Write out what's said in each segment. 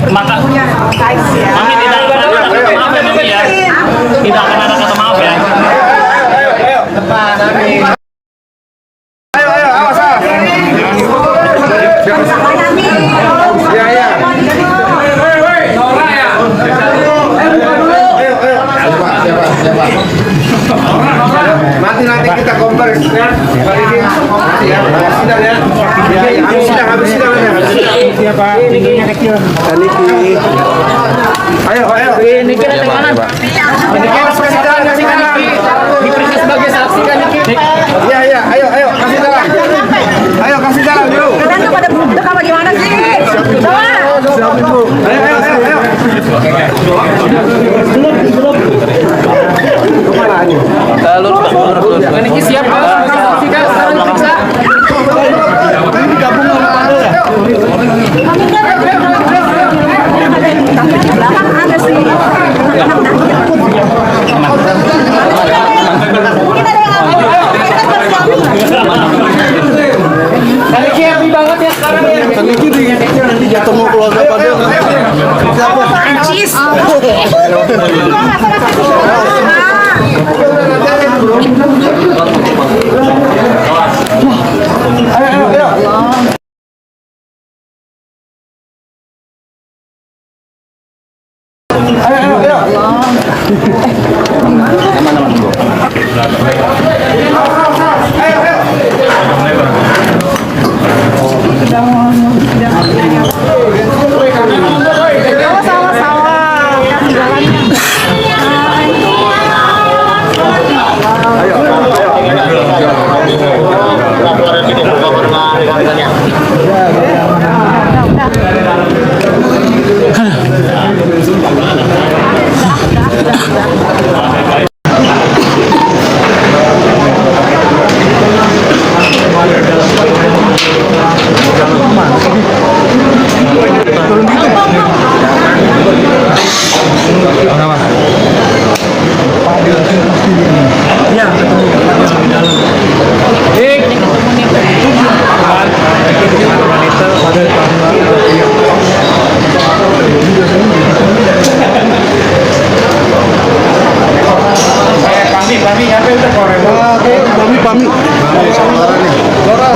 Maka Mami tidak akan ada kata maaf ya Mami ya. Tidak akan ada kata maaf ya. Depan, amin. Ayo, awas. Ya, ya. Nanti kita kompres ya. Ya, sidang ya. Habis sidang ya. Siapa? Nikinya kecil. Niki. Ayo. Ini kira kanan. Ini kasih jalan. Diperiksa sebagai saksi kan Niki. Iya, ayo kasih jalan. Ayo kasih jalan dulu. Kalian tuh pada budak apa gimana sih? Siapin Bu. Ayo. Niki siap saksi kan sekarang diperiksa. Ini gabung sama Anda ya? Belakang ada sih. Niki happy banget ya sekarang ya. Niki nanti jatuh mau keluarga pada. Siapa? Cheese. Ayo.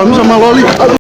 Pami sama Loli.